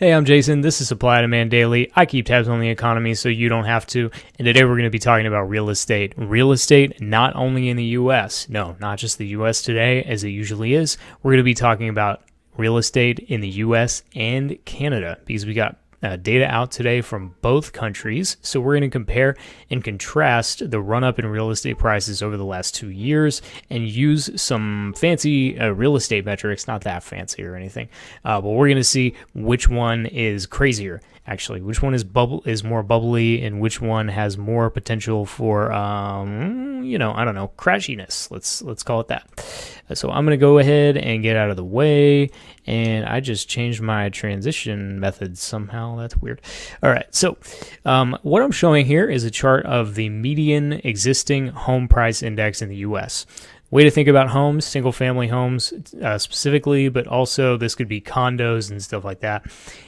Hey, I'm Jason. This is Supply Demand Daily. I keep tabs on the economy so you don't have to. And today we're going to be talking about real estate. Real estate not only in the U.S. No, not just the U.S. today, as it usually is. We're going to be talking about real estate in the U.S. and Canada because we got data out today from both countries. So we're going to compare and contrast the run-up in real estate prices over the last 2 years and use some fancy real estate metrics, not that fancy or anything, but we're going to see which one is crazier. Actually, which one is more bubbly and which one has more potential for, I don't know, crashiness. Let's call it that. So I'm going to go ahead and get out of the way. And I just changed my transition method somehow. That's weird. All right. So what I'm showing here is a chart of the median existing home price index in the U.S. Way to think about homes, single-family homes specifically, but also this could be condos and stuff like that.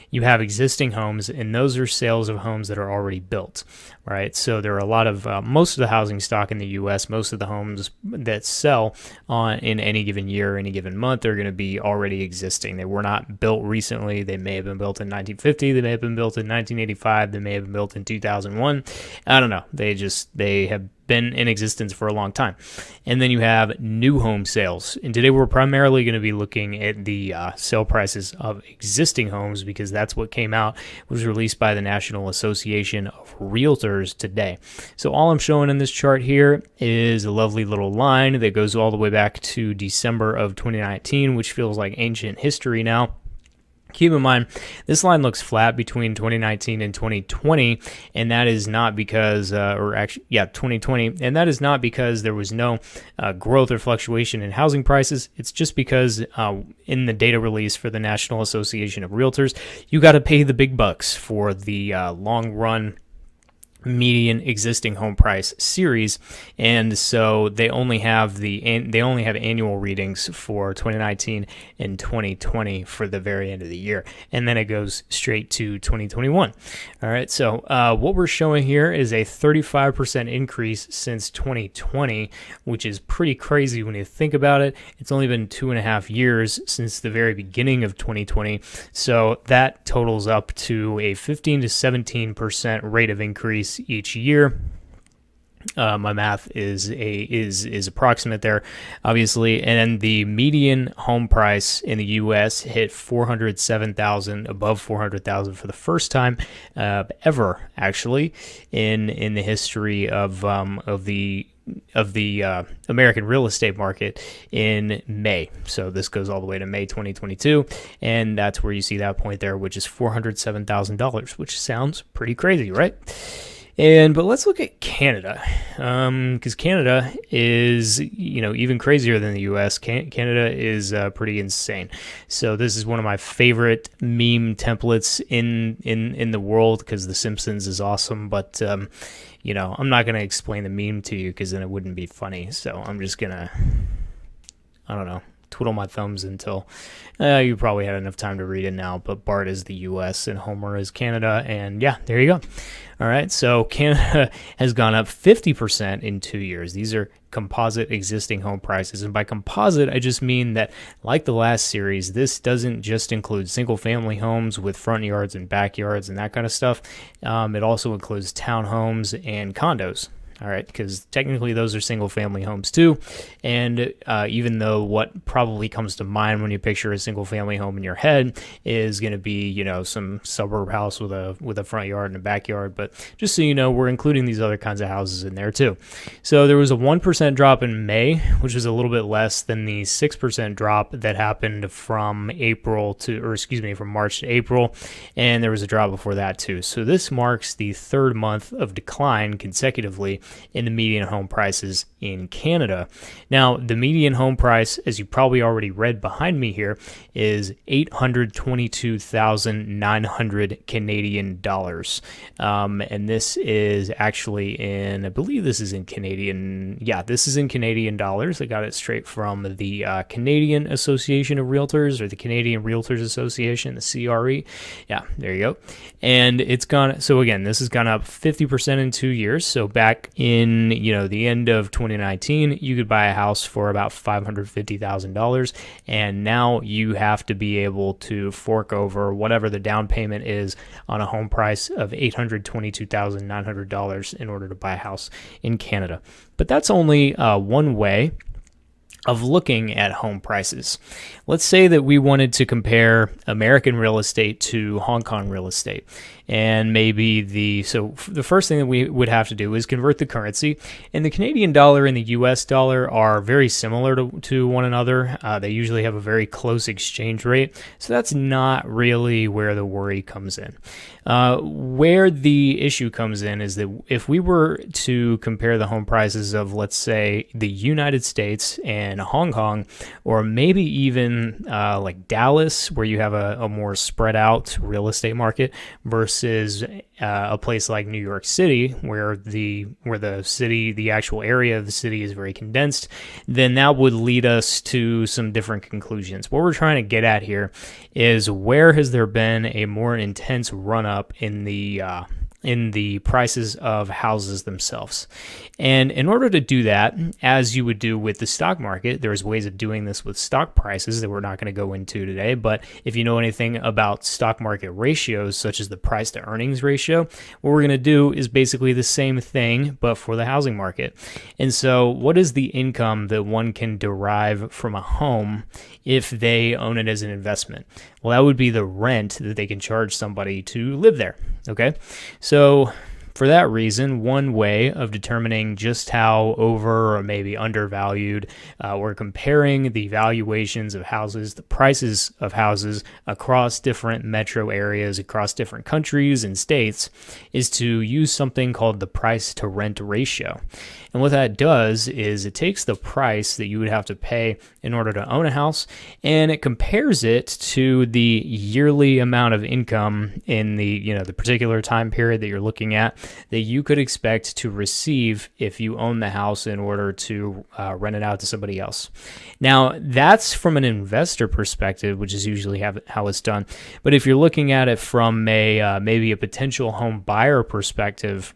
You have existing homes, and those are sales of homes that are already built, right? So there are a lot of, most of the housing stock in the U.S., most of the homes that sell in any given year, any given month, are going to be already existing. They were not built recently. They may have been built in 1950. They may have been built in 1985. They may have been built in 2001. I don't know. They have been in existence for a long time. And then you have new home sales. And today we're primarily going to be looking at the sale prices of existing homes because that's what came out. It was released by the National Association of Realtors today. So all I'm showing in this chart here is a lovely little line that goes all the way back to December of 2019, which feels like ancient history now. Keep in mind, this line looks flat between 2019 and 2020, and that is not because, 2020, and that is not because there was no growth or fluctuation in housing prices. It's just because in the data release for the National Association of Realtors, you got to pay the big bucks for the long-run median existing home price series, and so they only have annual readings for 2019 and 2020 for the very end of the year, and then it goes straight to 2021. All right, so what we're showing here is a 35% increase since 2020, which is pretty crazy when you think about it. It's only been 2.5 years since the very beginning of 2020, so that totals up to a 15 to 17% rate of increase each year. My math is approximate there, obviously, and the median home price in the U.S. hit $407,000, above $400,000 for the first time ever, actually, in the history of the American real estate market in May. So this goes all the way to May 2022, and that's where you see that point there, which is $407,000, which sounds pretty crazy, right? But let's look at Canada, because Canada is, even crazier than the U.S. Canada is pretty insane. So this is one of my favorite meme templates in the world because The Simpsons is awesome, but I'm not going to explain the meme to you because then it wouldn't be funny. So I'm just gonna, twiddle my thumbs until you probably had enough time to read it now. But Bart is the U.S. and Homer is Canada, and yeah, there you go. All right, so Canada has gone up 50% in 2 years. These are composite existing home prices, and by composite, I just mean that, like the last series, this doesn't just include single-family homes with front yards and backyards and that kind of stuff. It also includes townhomes and condos. All right, because technically those are single-family homes too, and even though what probably comes to mind when you picture a single-family home in your head is going to be, some suburb house with a front yard and a backyard, but just so you know, we're including these other kinds of houses in there too. So there was a 1% drop in May, which was a little bit less than the 6% drop that happened from March to April, and there was a drop before that too. So this marks the third month of decline consecutively in the median home prices in Canada. Now, the median home price, as you probably already read behind me here, is $822,900 Canadian dollars. And this is actually I believe this is in Canadian. Yeah, this is in Canadian dollars. I got it straight from the Canadian Association of Realtors, or the Canadian Realtors Association, the CRE. Yeah, there you go. And so again, this has gone up 50% in 2 years. So back in the end of 2019, you could buy a house for about $550,000, and now you have to be able to fork over whatever the down payment is on a home price of $822,900 in order to buy a house in Canada. But that's only one way of looking at home prices. Let's say that we wanted to compare American real estate to Hong Kong real estate. And maybe the first thing that we would have to do is convert the currency. And the Canadian dollar and the US dollar are very similar to one another. They usually have a very close exchange rate. So that's not really where the worry comes in. Where the issue comes in is that if we were to compare the home prices of, let's say, the United States and Hong Kong, or maybe even like Dallas, where you have a more spread out real estate market, versus a place like New York City, where the actual area of the city is very condensed, then that would lead us to some different conclusions. What we're trying to get at here is, where has there been a more intense run up in the prices of houses themselves? And in order to do that, as you would do with the stock market, there's ways of doing this with stock prices that we're not going to go into today. But if you know anything about stock market ratios, such as the price to earnings ratio, what we're going to do is basically the same thing, but for the housing market. And so what is the income that one can derive from a home if they own it as an investment? Well, that would be the rent that they can charge somebody to live there. Okay, so for that reason, one way of determining just how over or maybe undervalued we're comparing the valuations of houses, the prices of houses across different metro areas, across different countries and states, is to use something called the price to rent ratio. And what that does is it takes the price that you would have to pay in order to own a house, and it compares it to the yearly amount of income in the particular time period that you're looking at that you could expect to receive if you own the house in order to rent it out to somebody else. Now, that's from an investor perspective, which is usually how it's done. But if you're looking at it from maybe a potential home buyer perspective,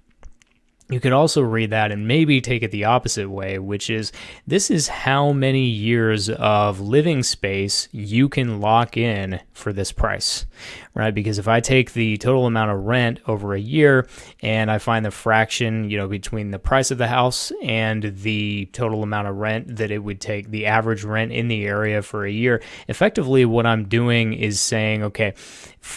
you could also read that and maybe take it the opposite way, which is, this is how many years of living space you can lock in for this price, right? Because if I take the total amount of rent over a year and I find the fraction, between the price of the house and the total amount of rent that it would take, the average rent in the area for a year, effectively what I'm doing is saying, okay,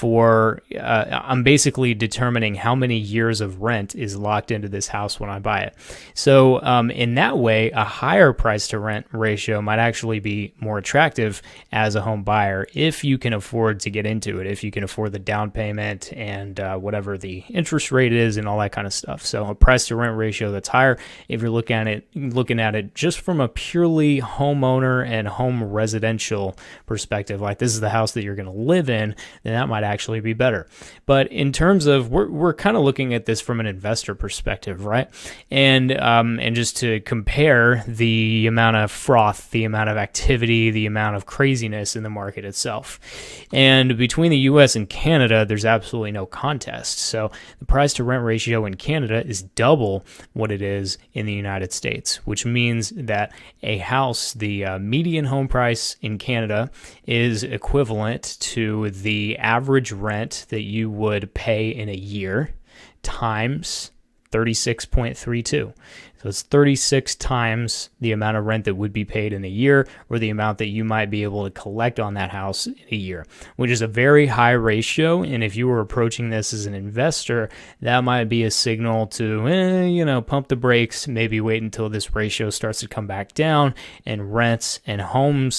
I'm basically determining how many years of rent is locked into this house when I buy it. So in that way, a higher price to rent ratio might actually be more attractive as a home buyer if you can afford to get into it, if you can afford the down payment and whatever the interest rate is and all that kind of stuff. So a price to rent ratio that's higher, if you're looking at it just from a purely homeowner and home residential perspective, like this is the house that you're going to live in, then that might actually be better. But in terms of, we're kind of looking at this from an investor perspective, right? And just to compare the amount of froth, the amount of activity, the amount of craziness in the market itself. And between the US and Canada, there's absolutely no contest. So the price to rent ratio in Canada is double what it is in the United States, which means that a house, the median home price in Canada, is equivalent to the average rent that you would pay in a year times 36.32. So it's 36 times the amount of rent that would be paid in a year, or the amount that you might be able to collect on that house in a year, which is a very high ratio. And if you were approaching this as an investor, that might be a signal to, pump the brakes, maybe wait until this ratio starts to come back down and rents and home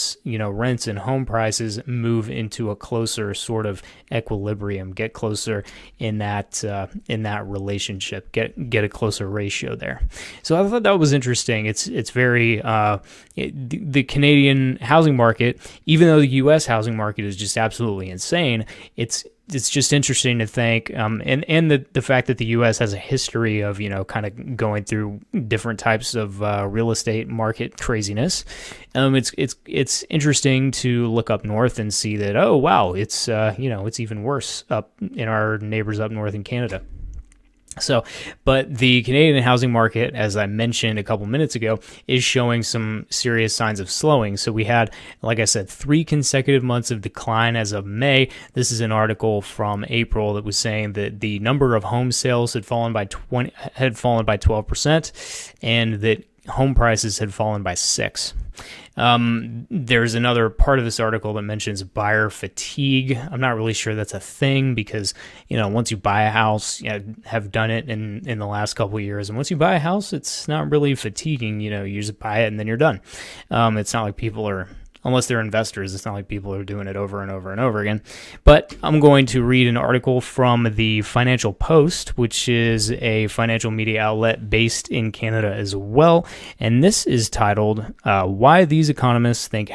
prices move into a closer sort of equilibrium, get closer in that relationship, get a closer ratio there. So I thought that was interesting. It's very the Canadian housing market, even though the U.S. housing market is just absolutely insane. It's just interesting to think, and the fact that the U.S. has a history of kind of going through different types of real estate market craziness. It's interesting to look up north and see that, oh wow, it's even worse up in our neighbors up north in Canada. So, but the Canadian housing market, as I mentioned a couple minutes ago, is showing some serious signs of slowing. So we had, like I said, 3 consecutive months of decline as of May. This is an article from April that was saying that the number of home sales had fallen by 12%, and that home prices had fallen by 6%. There's another part of this article that mentions buyer fatigue. I'm not really sure that's a thing because, once you buy a house, have done it in the last couple of years. And once you buy a house, it's not really fatiguing. You just buy it and then you're done. It's not like people are, unless they're investors, it's not like people are doing it over and over and over again. But I'm going to read an article from the Financial Post, which is a financial media outlet based in Canada as well. And this is titled, Why These Economists Think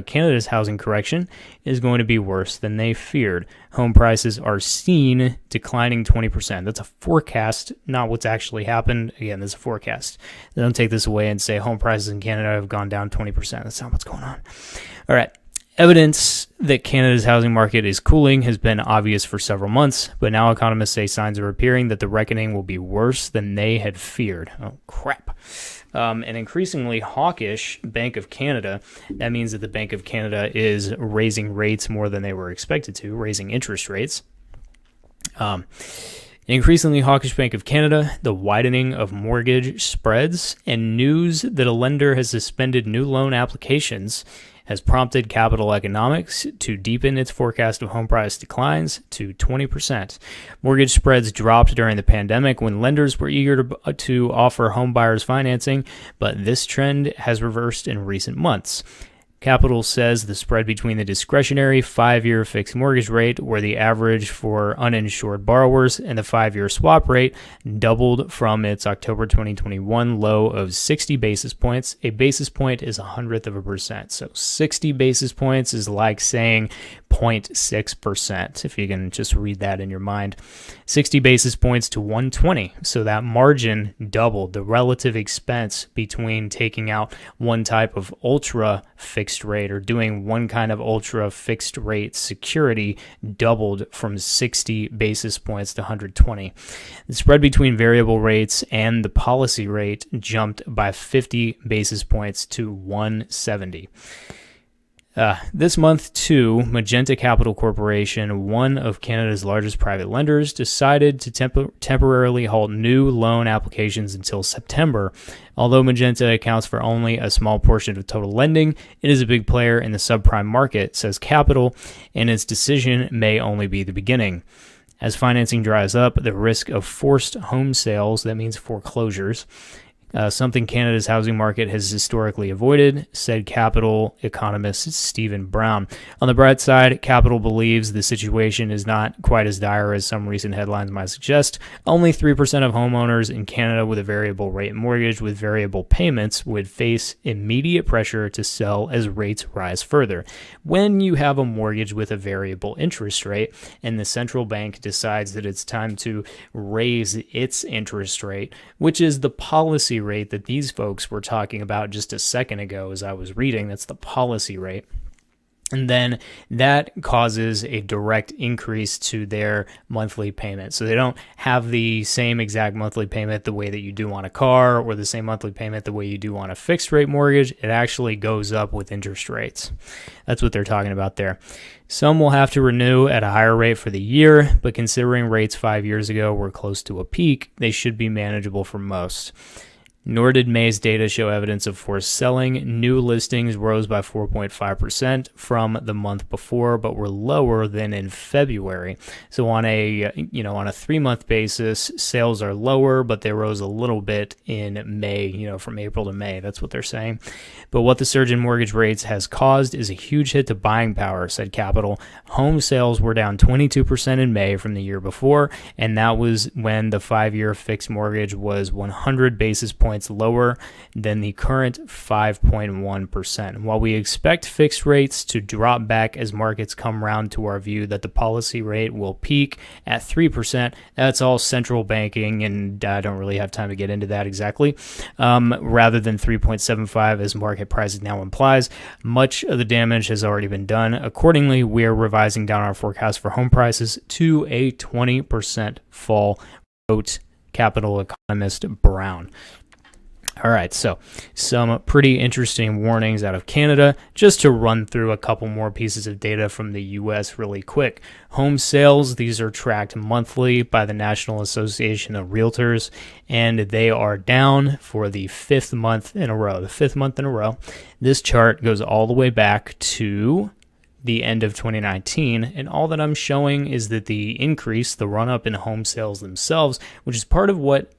Canada's housing correction is going to be worse than they feared. Home prices are seen declining 20%. That's a forecast, not what's actually happened. Again, that's a forecast. They don't take this away and say home prices in Canada have gone down 20%. That's not what's going on. All right. Evidence that Canada's housing market is cooling has been obvious for several months, but now economists say signs are appearing that the reckoning will be worse than they had feared. Oh, crap. An increasingly hawkish Bank of Canada, that means that the Bank of Canada is raising rates more than they were expected to, raising interest rates. An increasingly hawkish Bank of Canada, the widening of mortgage spreads, and news that a lender has suspended new loan applications has prompted Capital Economics to deepen its forecast of home price declines to 20%. Mortgage spreads dropped during the pandemic when lenders were eager to offer home buyers financing, but this trend has reversed in recent months. Capital says the spread between the discretionary 5-year fixed mortgage rate, or the average for uninsured borrowers, and the 5-year swap rate doubled from its October 2021 low of 60 basis points. A basis point is 1/100%. So 60 basis points is like saying 0.6%, if you can just read that in your mind. 60 basis points to 120. So that margin doubled. The relative expense between taking out one type of ultra fixed rate or doing one kind of ultra fixed rate security doubled from 60 basis points to 120. The spread between variable rates and the policy rate jumped by 50 basis points to 170. This month, too, Magenta Capital Corporation, one of Canada's largest private lenders, decided to temporarily halt new loan applications until September. Although Magenta accounts for only a small portion of total lending, it is a big player in the subprime market, says Capital, and its decision may only be the beginning. As financing dries up, the risk of forced home sales, that means foreclosures, something Canada's housing market has historically avoided, said Capital economist Stephen Brown. On the bright side, Capital believes the situation is not quite as dire as some recent headlines might suggest. Only 3% of homeowners in Canada with a variable rate mortgage with variable payments would face immediate pressure to sell as rates rise further. When you have a mortgage with a variable interest rate and the central bank decides that it's time to raise its interest rate, which is the policy rate that these folks were talking about just a second ago as I was reading. That's the policy rate. And then that causes a direct increase to their monthly payment. So they don't have the same exact monthly payment the way that you do on a car or the same monthly payment the way you do on a fixed rate mortgage. It actually goes up with interest rates. That's what they're talking about there. Some will have to renew at a higher rate for the year, but considering rates 5 years ago were close to a peak, they should be manageable for most. Nor did May's data show evidence of forced selling. New listings rose by 4.5% from the month before, but were lower than in February. So on a 3-month basis, sales are lower, but they rose a little bit in May, from April to May. That's what they're saying. But what the surge in mortgage rates has caused is a huge hit to buying power, said Capital. Home sales were down 22% in May from the year before, and that was when the 5-year fixed mortgage was 100 basis points lower than the current 5.1%. While we expect fixed rates to drop back as markets come round to our view that the policy rate will peak at 3%, that's all central banking, and I don't really have time to get into that exactly, rather than 3.75 as market price now implies. Much of the damage has already been done. Accordingly, we are revising down our forecast for home prices to a 20% fall quote Capital economist Brown. All right, so some pretty interesting warnings out of Canada. Just to run through a couple more pieces of data from the U.S. really quick. Home sales, these are tracked monthly by the National Association of Realtors, and they are down for the fifth month in a row. This chart goes all the way back to the end of 2019, and all that I'm showing is that the increase, the run-up in home sales themselves, which is part of what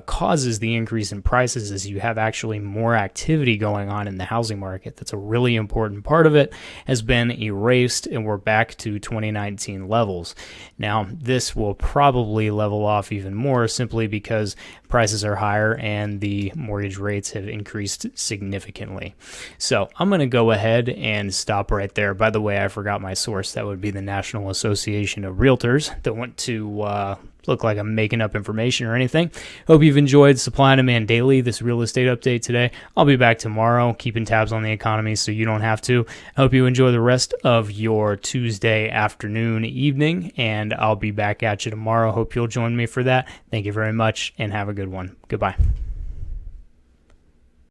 causes the increase in prices, is you have actually more activity going on in the housing market. That's a really important part of it, has been erased, and we're back to 2019 levels. Now, this will probably level off even more simply because prices are higher and the mortgage rates have increased significantly. So I'm going to go ahead and stop right there. By the way, I forgot my source. That would be the National Association of Realtors. Don't want to look like I'm making up information or anything. Hope you've enjoyed Supply and Demand Daily, this real estate update today. I'll be back tomorrow, keeping tabs on the economy so you don't have to. I hope you enjoy the rest of your Tuesday afternoon, evening, and I'll be back at you tomorrow. Hope you'll join me for that. Thank you very much, and have a good one. Goodbye.